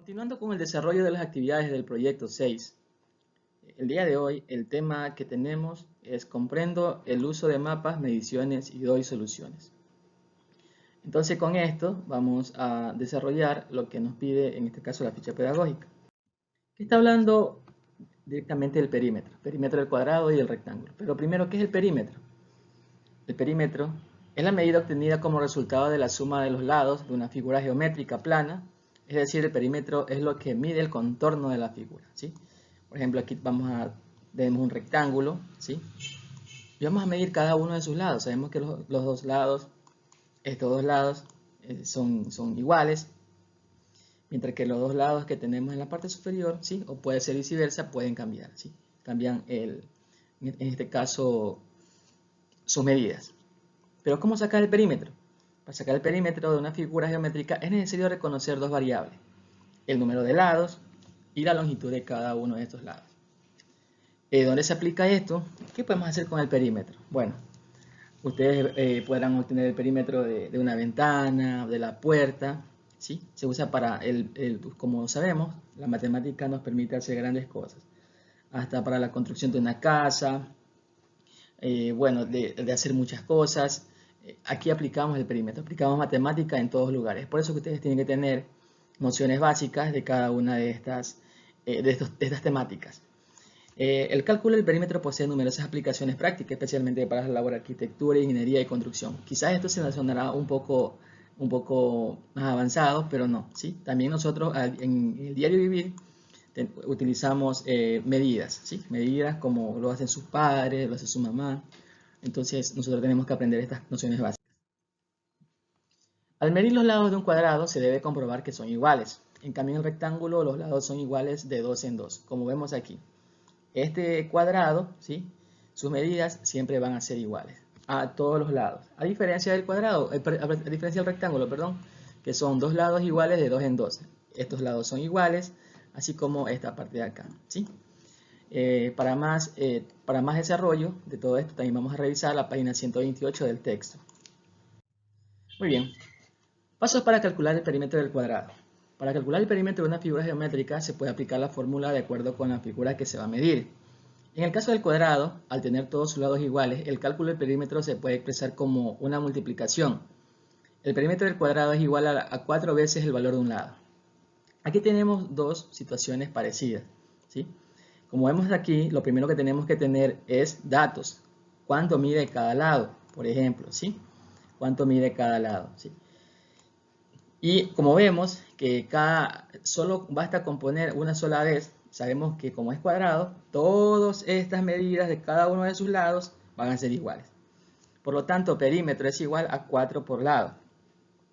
Continuando con el desarrollo de las actividades del proyecto 6, el día de hoy el tema que tenemos es comprendo el uso de mapas, mediciones y doy soluciones. Entonces con esto vamos a desarrollar lo que nos pide en este caso la ficha pedagógica, que está hablando directamente del perímetro del cuadrado y el rectángulo. Pero primero, ¿qué es el perímetro? El perímetro es la medida obtenida como resultado de la suma de los lados de una figura geométrica plana. Es decir, el perímetro es lo que mide el contorno de la figura, ¿sí? Por ejemplo, aquí tenemos un rectángulo, ¿sí? Y vamos a medir cada uno de sus lados. Sabemos que los dos lados, estos dos lados son iguales, mientras que los dos lados que tenemos en la parte superior, ¿sí? O puede ser viceversa, pueden cambiar, ¿sí? Cambian, en este caso, sus medidas. Pero ¿cómo sacar el perímetro? Para sacar el perímetro de una figura geométrica es necesario reconocer dos variables: el número de lados y la longitud de cada uno de estos lados. ¿Dónde se aplica esto? ¿Qué podemos hacer con el perímetro? Bueno, ustedes podrán obtener el perímetro de una ventana, de la puerta, ¿sí? Se usa para, como sabemos, la matemática nos permite hacer grandes cosas, hasta para la construcción de una casa, bueno, de hacer muchas cosas. Aquí aplicamos el perímetro, aplicamos matemática en todos lugares. Por eso que ustedes tienen que tener nociones básicas de cada una de estas temáticas. El cálculo del perímetro posee numerosas aplicaciones prácticas, especialmente para la labor de arquitectura, ingeniería y construcción. Quizás esto se nos sonará un poco más avanzado, pero no, ¿sí? También nosotros en el diario vivir utilizamos medidas, ¿sí? Medidas como lo hacen sus padres, lo hace su mamá. Entonces nosotros tenemos que aprender estas nociones básicas. Al medir los lados de un cuadrado se debe comprobar que son iguales. En cambio en el rectángulo los lados son iguales de 2 en 2, como vemos aquí. Este cuadrado, ¿sí? Sus medidas siempre van a ser iguales a todos los lados. A diferencia del cuadrado, a diferencia del rectángulo, perdón, que son dos lados iguales de 2 en 2. Estos lados son iguales, así como esta parte de acá, ¿sí? Para más desarrollo de todo esto, también vamos a revisar la página 128 del texto. Muy bien. Pasos para calcular el perímetro del cuadrado. Para calcular el perímetro de una figura geométrica se puede aplicar la fórmula de acuerdo con la figura que se va a medir. En el caso del cuadrado, al tener todos sus lados iguales, el cálculo del perímetro se puede expresar como una multiplicación. El perímetro del cuadrado es igual a 4 veces el valor de un lado. Aquí tenemos dos situaciones parecidas, ¿sí? Como vemos aquí, lo primero que tenemos que tener es datos. ¿Cuánto mide cada lado? Por ejemplo, ¿sí? ¿Cuánto mide cada lado? ¿Sí? Y como vemos que solo basta con poner una sola vez, sabemos que como es cuadrado, todas estas medidas de cada uno de sus lados van a ser iguales. Por lo tanto, perímetro es igual a 4 por lado,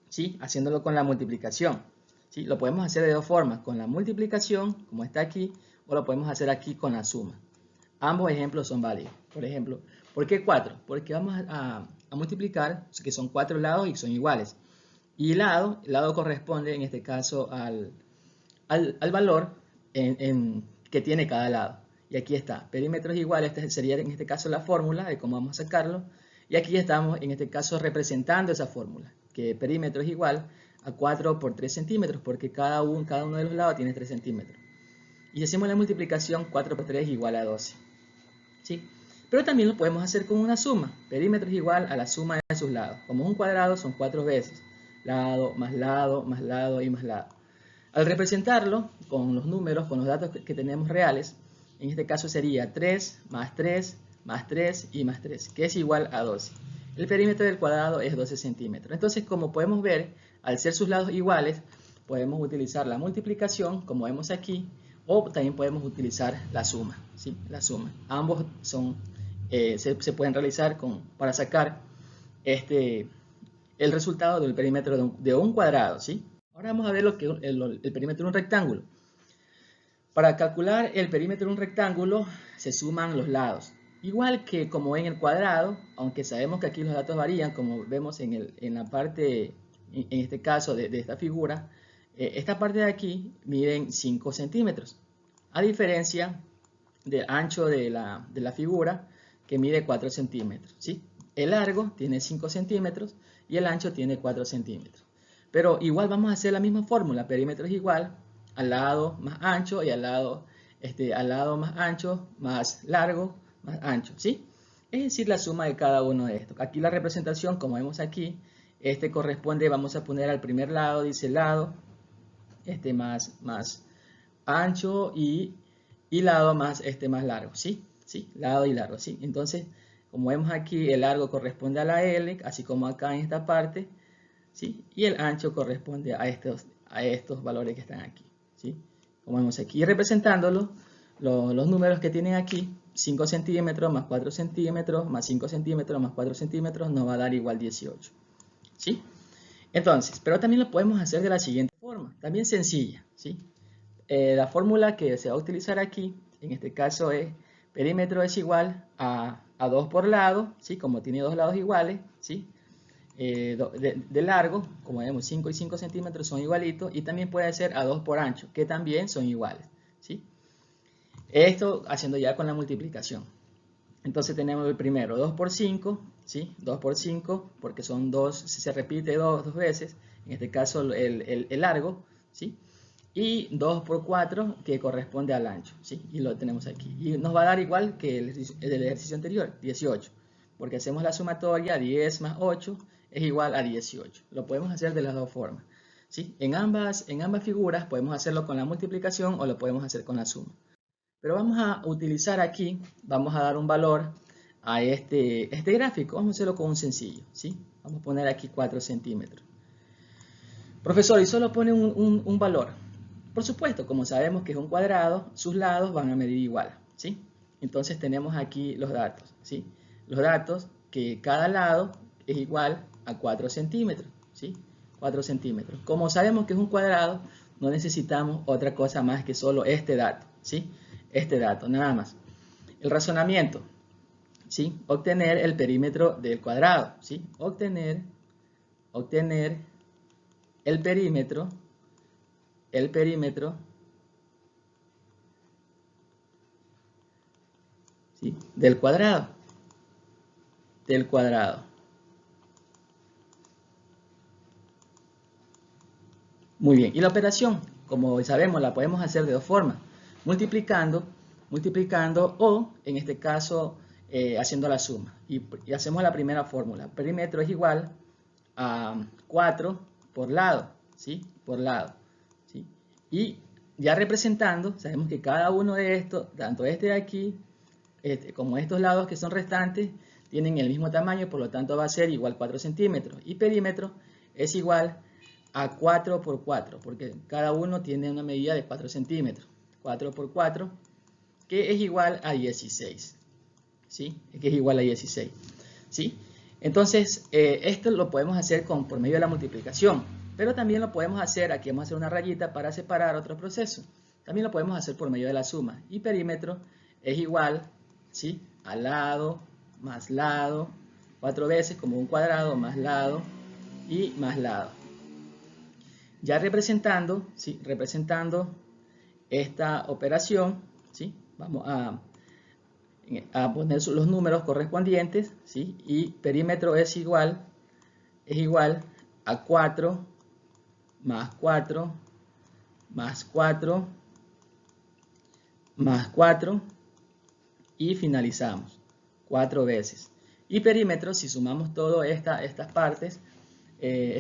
¿sí? Haciéndolo con la multiplicación, ¿sí? Lo podemos hacer de dos formas, con la multiplicación, como está aquí, o lo podemos hacer aquí con la suma. Ambos ejemplos son válidos. Por ejemplo, ¿por qué 4? Porque vamos a multiplicar, que son 4 lados y son iguales. Y el lado corresponde en este caso al valor que tiene cada lado. Y aquí está, perímetros iguales, esta sería en este caso la fórmula de cómo vamos a sacarlo. Y aquí estamos en este caso representando esa fórmula, que perímetro es igual a 4 por 3 centímetros, porque cada uno de los lados tiene 3 centímetros. Y si hacemos la multiplicación, 4 por 3 es igual a 12. ¿Sí? Pero también lo podemos hacer con una suma. Perímetro es igual a la suma de sus lados. Como es un cuadrado, son 4 veces. Lado, más lado, más lado y más lado. Al representarlo con los números, con los datos que tenemos reales, en este caso sería 3 más 3 más 3 y más 3, que es igual a 12. El perímetro del cuadrado es 12 centímetros. Entonces, como podemos ver, al ser sus lados iguales, podemos utilizar la multiplicación, como vemos aquí, o también podemos utilizar la suma, ¿sí? La suma. Ambos se pueden realizar para sacar el resultado del perímetro de un cuadrado, ¿sí? Ahora vamos a ver lo que el perímetro de un rectángulo. Para calcular el perímetro de un rectángulo se suman los lados. Igual que como en el cuadrado, aunque sabemos que aquí los datos varían, como vemos en la parte, en este caso de esta figura, esta parte de aquí miden 5 centímetros, a diferencia del ancho de la figura, que mide 4 centímetros, ¿sí? El largo tiene 5 centímetros y el ancho tiene 4 centímetros. Pero igual vamos a hacer la misma fórmula, perímetro es igual al lado más ancho y al lado más ancho, más largo, más ancho, ¿sí? Es decir, la suma de cada uno de estos. Aquí la representación, como vemos aquí, corresponde, vamos a poner al primer lado, dice lado, más ancho y lado más largo, ¿sí? ¿Sí? Lado y largo, ¿sí? Entonces, como vemos aquí, el largo corresponde a la L, así como acá en esta parte, ¿sí? Y el ancho corresponde a estos valores que están aquí, ¿sí? Como vemos aquí, y representándolo, los números que tienen aquí, 5 centímetros más 4 centímetros más 5 centímetros más 4 centímetros nos va a dar igual 18, ¿sí? Entonces, pero también lo podemos hacer de la siguiente forma, también sencilla, ¿sí? La fórmula que se va a utilizar aquí, en este caso es perímetro es igual a 2 por lado, ¿sí? Como tiene dos lados iguales, ¿sí? De largo, como vemos 5 y 5 centímetros son igualitos, y también puede ser a 2 por ancho, que también son iguales, ¿sí? Esto haciendo ya con la multiplicación. Entonces tenemos el primero, 2 por 5, ¿sí? 2 por 5, porque son 2, se repite dos veces, en este caso el largo, ¿sí? Y 2 por 4, que corresponde al ancho, ¿sí? Y lo tenemos aquí. Y nos va a dar igual que el ejercicio anterior, 18, porque hacemos la sumatoria, 10 más 8 es igual a 18. Lo podemos hacer de las dos formas, ¿sí? En ambas figuras podemos hacerlo con la multiplicación o lo podemos hacer con la suma. Pero vamos a utilizar aquí, vamos a dar un valor a este gráfico. Vamos a hacerlo con un sencillo, ¿sí? Vamos a poner aquí 4 centímetros. Profesor, y solo pone un valor. Por supuesto, como sabemos que es un cuadrado, sus lados van a medir igual, ¿sí? Entonces tenemos aquí los datos, ¿sí? Los datos que cada lado es igual a 4 centímetros, ¿sí? 4 centímetros. Como sabemos que es un cuadrado, no necesitamos otra cosa más que solo este dato, ¿sí? Este dato, nada más. El razonamiento, ¿sí? Obtener el perímetro del cuadrado, ¿sí? Obtener el perímetro ¿sí? del cuadrado. Muy bien, y la operación, como sabemos, la podemos hacer de dos formas, multiplicando o, en este caso, haciendo la suma. Y hacemos la primera fórmula. Perímetro es igual a 4 por lado, ¿sí? Por lado, ¿sí? Y ya representando, sabemos que cada uno de estos, tanto este de aquí, como estos lados que son restantes, tienen el mismo tamaño, por lo tanto va a ser igual 4 centímetros. Y perímetro es igual a 4 por 4, porque cada uno tiene una medida de 4 centímetros. 4 por 4, que es igual a 16. ¿Sí? Que es igual a 16. ¿Sí? Entonces, esto lo podemos hacer por medio de la multiplicación, pero también lo podemos hacer, aquí vamos a hacer una rayita para separar otro proceso. También lo podemos hacer por medio de la suma. Y perímetro es igual, ¿sí? A lado, más lado, 4 veces como un cuadrado, más lado y más lado. Ya representando, ¿sí? Representando esta operación, ¿sí? Vamos a poner los números correspondientes, ¿sí? Y perímetro es igual a 4 más 4 más 4 más 4 y finalizamos 4 veces. Y perímetro, si sumamos todas estas partes,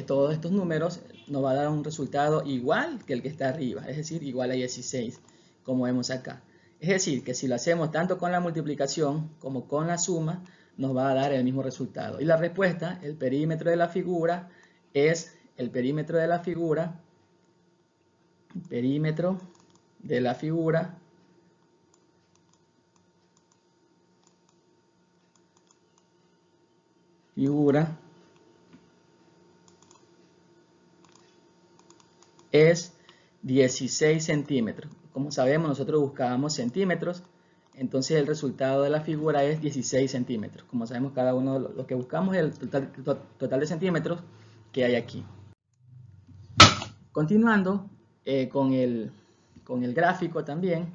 todos estos números, nos va a dar un resultado igual que el que está arriba, es decir, igual a 16, como vemos acá. Es decir, que si lo hacemos tanto con la multiplicación como con la suma, nos va a dar el mismo resultado. Y la respuesta, el perímetro de la figura, es el perímetro de la figura, es 16 centímetros. Como sabemos, nosotros buscábamos centímetros, entonces el resultado de la figura es 16 centímetros. Como sabemos, cada uno de lo que buscamos es el total de centímetros que hay aquí. Continuando con el gráfico también,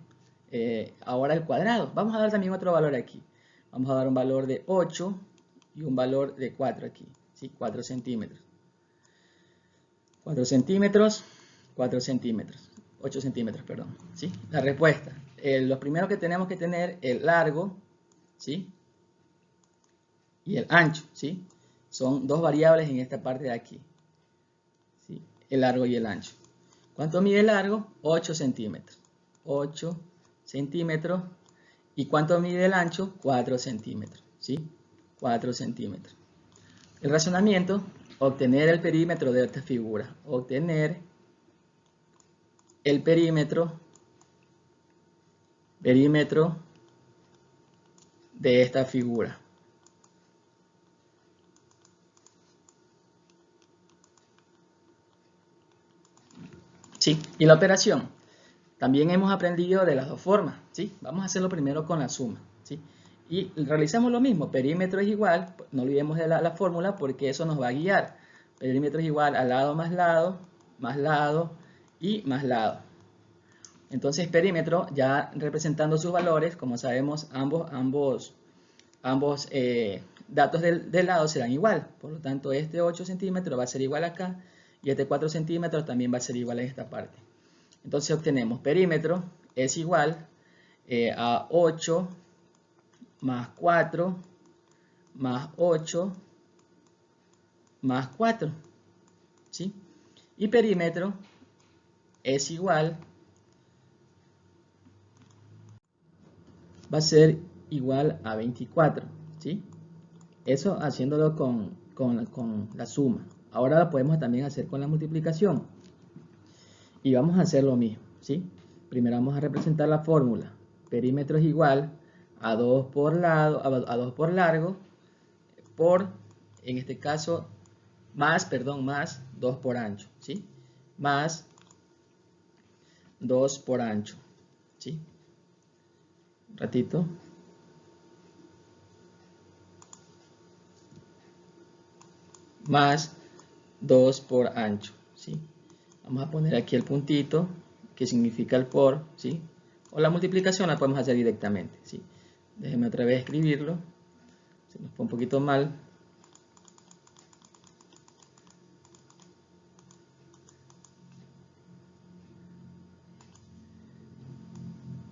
ahora el cuadrado. Vamos a dar también otro valor aquí. Vamos a dar un valor de 8 y un valor de 4 aquí, ¿sí? 4 centímetros. 4 centímetros, 4 centímetros. 8 centímetros, perdón. ¿Sí? La respuesta. Lo primero que tenemos que tener, el largo, ¿sí? Y el ancho, ¿sí? Son dos variables en esta parte de aquí, ¿sí? El largo y el ancho. ¿Cuánto mide el largo? 8 centímetros. 8 centímetros. ¿Y cuánto mide el ancho? 4 centímetros, ¿sí? 4 centímetros. El razonamiento, obtener el perímetro de esta figura. Obtener el perímetro de esta figura. ¿Sí? Y la operación. También hemos aprendido de las dos formas, ¿sí? Vamos a hacerlo primero con la suma, ¿sí? Y realizamos lo mismo, perímetro es igual, no olvidemos de la fórmula porque eso nos va a guiar. Perímetro es igual a lado más lado y más lado. Entonces perímetro, ya representando sus valores, como sabemos, ambos datos del lado serán igual. Por lo tanto, este 8 centímetros va a ser igual acá y este 4 centímetros también va a ser igual en esta parte. Entonces obtenemos perímetro es igual a 8 más 4 más 8 más 4, ¿sí? Y perímetro es igual, va a ser igual a 24, ¿sí? Eso haciéndolo con la suma. Ahora lo podemos también hacer con la multiplicación. Y vamos a hacer lo mismo, ¿sí? Primero vamos a representar la fórmula. Perímetro es igual a 2 por lado, a 2 por largo, por, en este caso, más 2 por ancho, ¿sí? Más 2 por ancho, ¿sí? Un ratito. Más 2 por ancho, ¿sí? Vamos a poner aquí el puntito, que significa el por, ¿sí? O la multiplicación la podemos hacer directamente, ¿sí? Déjenme otra vez escribirlo. Se nos fue un poquito mal.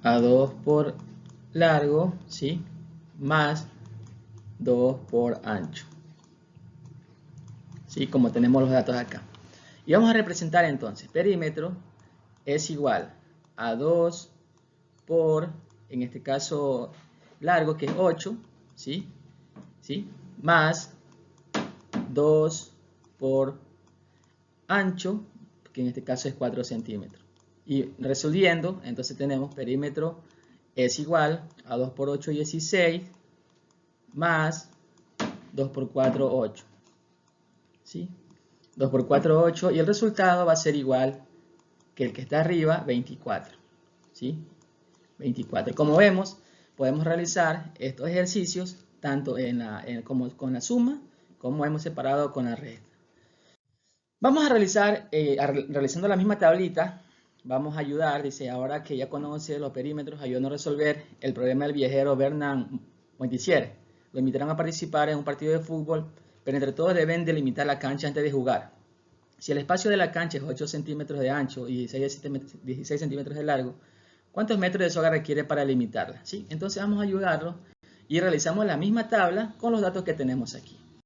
A 2 por largo, ¿sí? Más 2 por ancho, ¿sí? Como tenemos los datos acá. Y vamos a representar entonces, perímetro es igual a 2 por, en este caso, largo, que es 8, ¿sí? ¿Sí? Más 2 por ancho, que en este caso es 4 centímetros. Y resolviendo, entonces tenemos perímetro es igual a 2 por 8, 16, más 2 por 4, 8. ¿Sí? 2 por 4, 8, y el resultado va a ser igual que el que está arriba, 24. ¿Sí? 24. Como vemos, podemos realizar estos ejercicios tanto como con la suma, como hemos separado con la resta. Vamos a realizar, realizando la misma tablita, vamos a ayudar, dice, ahora que ya conoce los perímetros, ayúdanos a resolver el problema del viajero Bernard Montpensier. Lo invitarán a participar en un partido de fútbol, pero entre todos deben delimitar la cancha antes de jugar. Si el espacio de la cancha es 8 centímetros de ancho y 16 centímetros de largo, ¿cuántos metros de soga requiere para delimitarla? ¿Sí? Entonces vamos a ayudarlo y realizamos la misma tabla con los datos que tenemos aquí.